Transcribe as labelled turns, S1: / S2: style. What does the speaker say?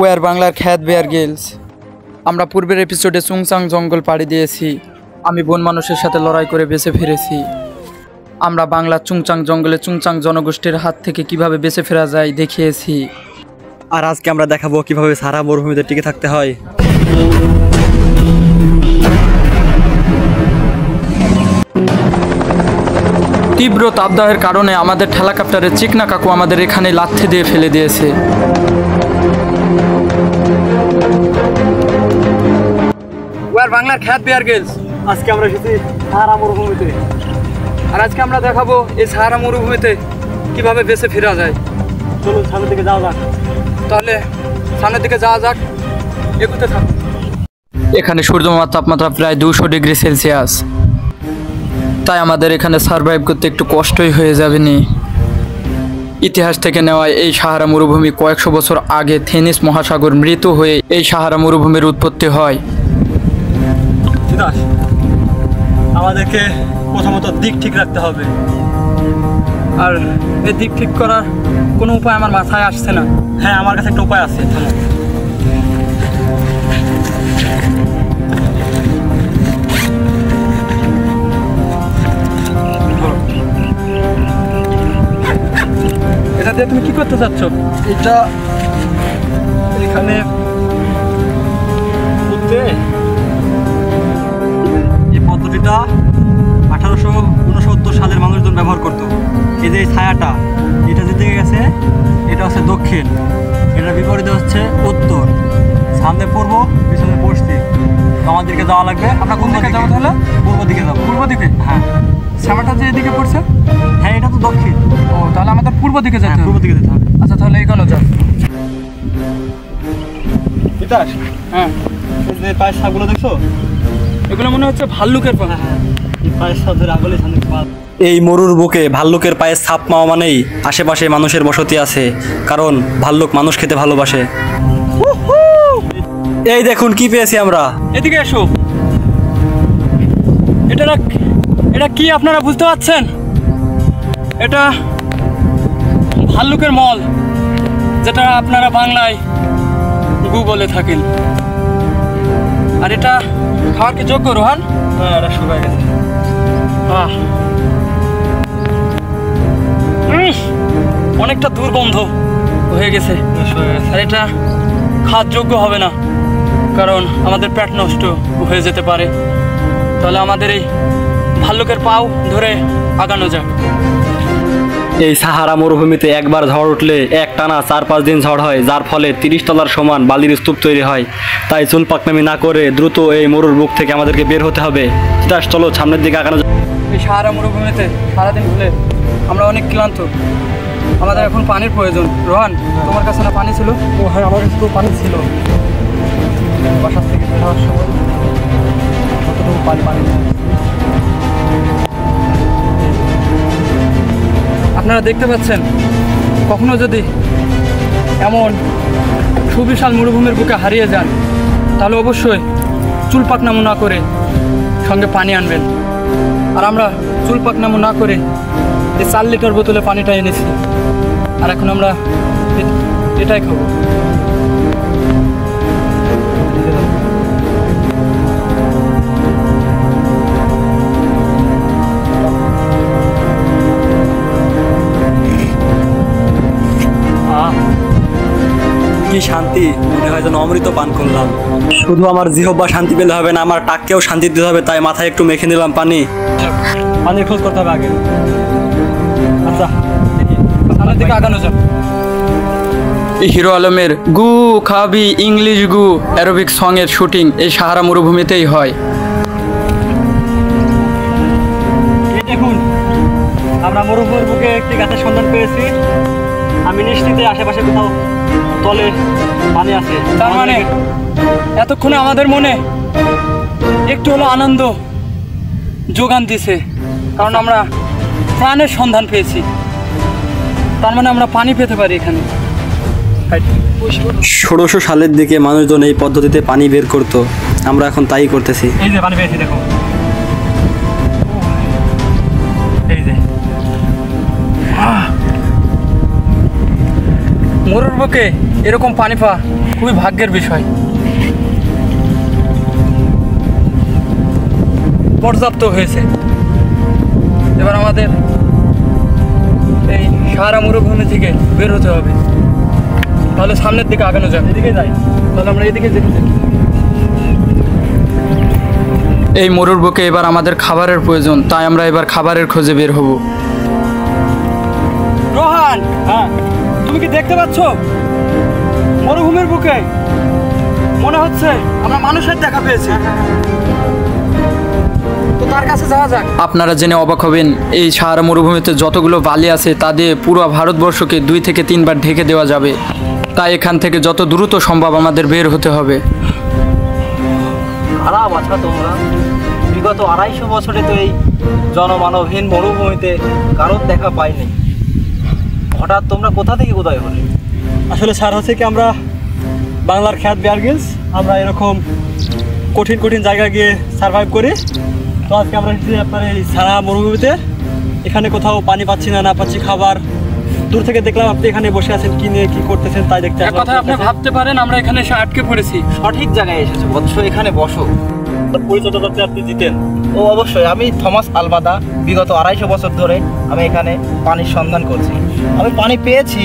S1: War বাংলার খ্যাত bear Giles. আমরা পূর্বের এপিসোডে চুংচাং জঙ্গল পাড়ি দিয়েছি। আমি বন মানুষের সাথে লড়াই করে বেঁচে ফিরেছি। আমরা বাংলার চুংচাং জঙ্গলে চুংচাং জনগোষ্ঠীর হাত থেকে কিভাবে বেঁচে ফেরা যায় দেখিয়েছি।
S2: আর আজকে আমরা দেখাবো কিভাবে সারা মরুভূমিতে টিকে থাকতে হয়।
S1: তীব্র তাপদাহের কারণে আমাদের ঠেলাকাপ্টারের চিকনা কাকু আমাদের এখানে লাথি দিয়ে ফেলে দিয়েছে। ওয়ার বাংলার খ্যাত বেয়ার গিলস।
S2: আজকে আমরা এসেছি সাহারা মরুভূমিতে।
S1: আর আজকে আমরা দেখাবো এই সাহারা মরুভূমিতে কিভাবে বেঁচে ফেরা যায়।
S2: চলুন সামনের দিকে যাওয়া যাক।
S1: তাহলে সামনের দিকে যাওয়া যাক, এগোতে থাক। এখানে সূর্যমার তাপমাত্রা প্রায় 200 ডিগ্রি সেলসিয়াস, তাই আমাদের এখানে সার্ভাইভ করতে একটু কষ্টই হয়ে যাবে নি। ইতিহাস থেকে নেওয়া এই সাহারা মরুভূমি কয়েকশো বছর আগে থেনিস মহাসাগর মৃত হয়ে এই সাহারা মরুভূমির উৎপত্তি হয়।
S2: আমাদেরকে প্রথমত দিক ঠিক রাখতে হবে।
S1: আর এই দিক ঠিক করার কোনো উপায় আমার মাথায় আসছে না।
S2: হ্যাঁ, আমার কাছে একটা উপায় আছে।
S1: এটা দিয়ে তুমি কি করতে চাচ্ছ?
S2: এটা এখানে এই পদ্ধতিটা 1869 সালের মানুষজন ব্যবহার করতো। এই যে ছায়াটা, এটা যেদিকে গেছে এটা হচ্ছে দক্ষিণ, এটার বিপরীতে হচ্ছে উত্তর। সামনে পূর্ব, পিছনে পশ্চিম। তো আমাদেরকে যাওয়া লাগবে। আমরা কোন দিকে যাবো তাহলে? পূর্ব দিকে যাবো।
S1: পূর্ব দিকে?
S2: হ্যাঁ।
S1: শ্যামাটা যে এদিকে পড়ছে?
S2: হ্যাঁ, এটা তো দক্ষিণ।
S1: ও, তাহলে আমাদের পূর্ব দিকে যেতে হবে।
S2: পূর্ব দিকে যেতে হবে।
S1: আচ্ছা, তাহলে এগোনো যাক।
S2: তিতাস,
S1: হ্যাঁ,
S2: এই যে পায়ের ছাপগুলো দেখছো?
S1: এগুলো মনে হচ্ছে ভাল্লুকের পা।
S2: এই পায়ের ছাপ ধরে আগলে সামনে পা। এই মরুর বুকে ভাল্লুকের পায়ের ছাপ পাওয়া মানেই আশেপাশে মানুষের বসতি আছে, কারণ ভাল্লুক মানুষ খেতে ভালোবাসে। এই দেখুন কি পেয়েছি আমরা।
S1: এদিকে এসো। এটা কি আপনারা বুঝতে পারছেন? এটা ভাল্লুকের মল, যেটা আপনারা বাংলায় গু বলে থাকেন। আর এটা খাওয়ার কি যোগ্য, রোহান?
S2: হ্যাঁ, এটা শুকায় গেছে।
S1: অনেকটা দুর্গন্ধ হয়ে গেছে। আর এটা খাওয়ার যোগ্য হবে না, কারণ আমাদের পেট নষ্ট হয়ে যেতে পারে। তাহলে আমাদের এই ভাল্লুকের পাও ধরে আগানো যাক।
S2: এই সাহারা মরুভূমিতে একবার ঝড় উঠলে একটানা 4-5 দিন ঝড় হয়, যার ফলে 30 তলার সমান বালির স্তূপ তৈরি হয়। তাই চুল পাকনামি না করে দ্রুত এই মরুর বুক থেকে আমাদেরকে বের হতে হবে। তিতাস, চলো সামনের দিকে আগানো যাক।
S1: এই সাহারা মরুভূমিতে সারাদিন ঘুরে আমরা অনেক ক্লান্ত। আমাদের এখন পানির প্রয়োজন। রোহান, তোমার কাছে না পানি ছিল?
S2: ও হ্যাঁ, আমার কাছে তো পানি ছিল।
S1: বাসার থেকে যাওয়ার সময়
S2: কতটুকু পানি।
S1: আপনারা দেখতে পাচ্ছেন, কখনো যদি এমন সুবিশাল মরুভূমির বুকে হারিয়ে যান, তাহলে অবশ্যই চুল পাকনামো না করে সঙ্গে পানি আনবেন। আর আমরা চুল পাকনামো না করে এই 4 লিটার বোতলে পানিটা এনেছি। আর এখন আমরা এটাই খাবো।
S2: কি শান্তি, মনে হয় যেন অমৃত পান করলাম। শুধু আমার জিহ্বা শান্তি পেলে হবে না, আমার টাককেও শান্তি দিতে হবে। তাই মাথায় একটু মেখে নিলাম পানির খোঁজ করতে হবে আগে। আচ্ছা,
S1: সামনের দিকে আগানো যাক। এই হিরো আলমের গু খাবি ইংলিশ গু অ্যারোবিক সঙের শুটিং এই সাহারা মরুভূমিতেই হয়।
S2: দেখুন, আমরা মরুভূমির বুকে একটি গাছের সন্ধান পেয়েছি। আমি নিশ্চিত আশেপাশে কোথাও তলে পানি আছে।
S1: তার মানে এতক্ষণে আমাদের মনে একটু হলো আনন্দ যোগান দিছে, কারণ আমরা প্রাণের সন্ধান পেয়েছি। তার মানে আমরা পানি পেতে পারি এখানে।
S2: 1600 সালের দিকে মানুষজন এই পদ্ধতিতে পানি বের করত, আমরা এখন তাই করতেছি। এই যে পানি পেয়েছি, দেখো। এই যে
S1: মরুর বুকে এরকম পানি পাওয়া খুবই ভাগ্যের বিষয়। পর্যাপ্ত হয়েছে, এবার আমাদের এই সাহারা মরুভূমি থেকে বের হতে হবে। তাহলে সামনের দিকে আগানো যাবে। এদিকে যাই, তাহলে আমরা এদিকে যেতে চাই। এই মরুর বুকে এবার আমাদের খাবারের প্রয়োজন, তাই আমরা এবার খাবারের খোঁজে বের হব। রোহান,
S2: হ্যাঁ,
S1: তুমি কি দেখতে পাচ্ছ মরুভূমির বুকে মনে হচ্ছে আমরা মানুষের দেখা পেয়েছি। তো তার কাছে যাওয়া যাক। আপনারা জেনে অবাক হবেন, এই সাহারা মরুভূমিতে যতগুলো বালি আছে তা দিয়ে পুরো ভারতবর্ষকে 2 থেকে 3 বার ঢেকে দেওয়া যাবে। তাই এখান থেকে যত দ্রুত সম্ভব আমাদের বের হতে হবে।
S3: খারাপ আছো তোমরা। বিগত 250 বছরে তো এই জনমানবহীন মরুভূমিতে কারোর দেখা পাইনি। হঠাৎ তোমরা কোথা থেকে কোথায় হলে?
S2: আসলে স্যার হচ্ছে কি, আমরা বাংলার খ্যাত বেয়ার গ্রিলস, আমরা এরকম কঠিন কঠিন জায়গায় গিয়ে সার্ভাইভ করি। তো আজকে আমরা এসেছি আপনার এই সারা মরুভূমিতে। এখানে কোথাও পানি পাচ্ছি না, না পাচ্ছি খাবার। দূর থেকে দেখলাম আপনি এখানে বসে আছেন, কি নিয়ে কি করতেছেন তাই দেখতে
S1: এক কথা আপনি ভাবতে পারেন আমরা এখানে এসে আটকে পড়েছি।
S3: সঠিক জায়গায় এসেছো বৎস, এখানে বসো।
S2: পরিচয়টা যাতে আপনি দিতেন।
S3: ও অবশ্যই, আমি থমাস আলবাদা। বিগত 250 বছর ধরে আমি এখানে পানির সন্ধান করছি। আমি পানি পেয়েছি,